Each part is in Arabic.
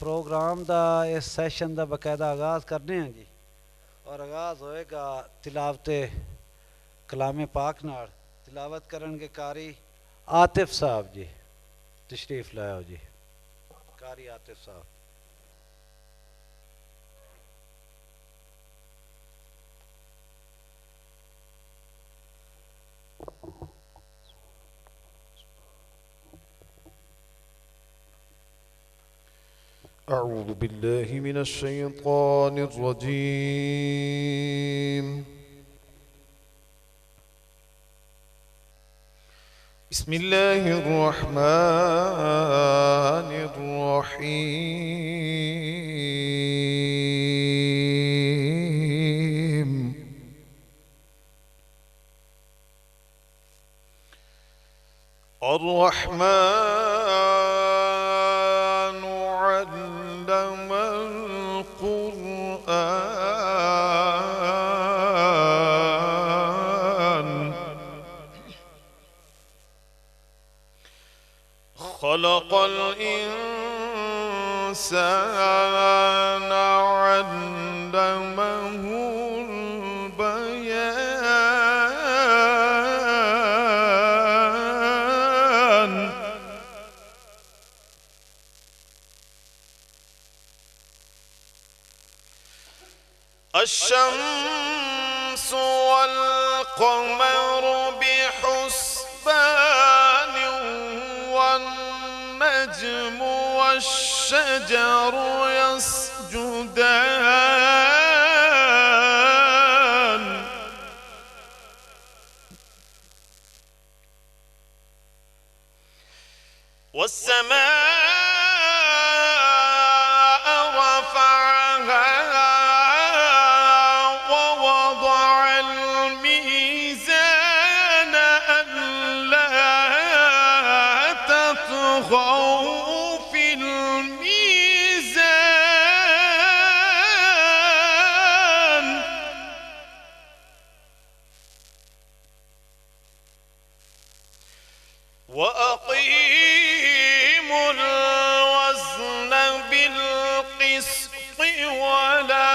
प्रोग्राम का इस सैशन का बकायदा आगाज़ करने हैं जी और आगाज़ होएगा तिलावत कलाम पाक नाल तिलावत करन के कारी आतिफ साहब जी तशरीफ लाओ जी कारी आतिफ साहब أعوذ بالله من الشيطان الرجيم بسم الله الرحمن الرحيم الرحمن علم القرآن خلق الإنسان علمه البيان الشمس والقمر بحسبان والنجم والشجر يسجدان والسماء رفعها ووضع الميزان ألا تطغوا في الميزان وأقيموا الوزن بالقسط ولا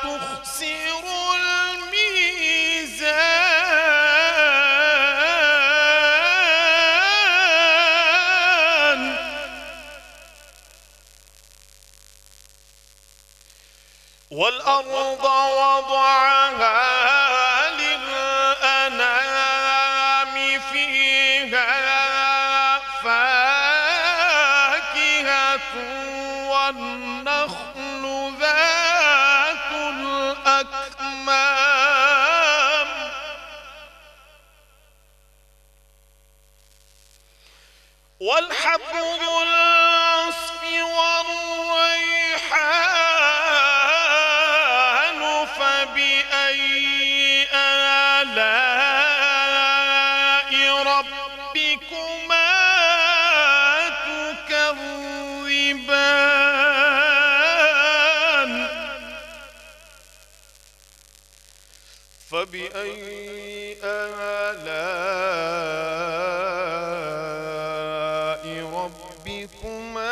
تخسروا الميزان والأرض وضعها للأنام فيها فاكهة والنخل ذات الأكمام والحب ذو العصف والريحان فبأي آلاء ربكما تكذبان فبأي آلاء ربكما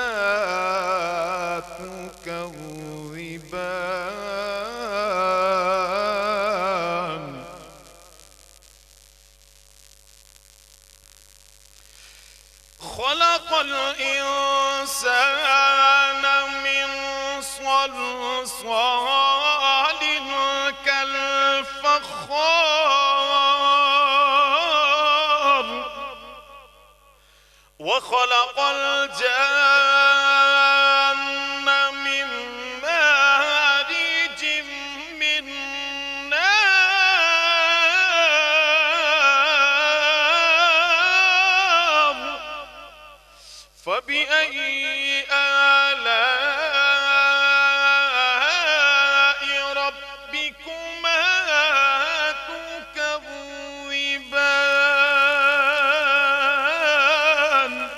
تكذبان خلق الإنسان من صلصال كالفخار وخلق الجن من مارج من نار فبأي آلاء ربكما تكذبان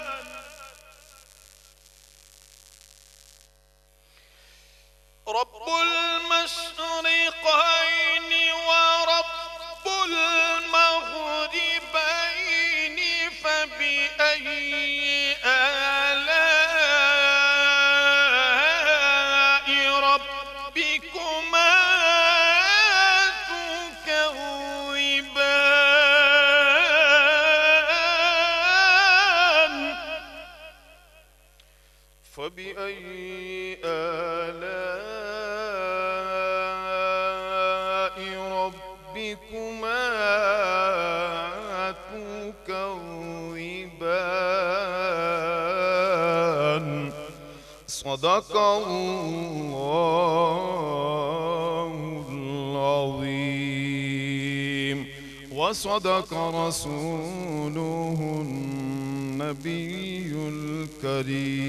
رب المشرقين ورب المغربين فبأي آلاء فبأي آلاء ربكما تكذبان صدق الله العظيم وصدق رسوله النبي الكريم.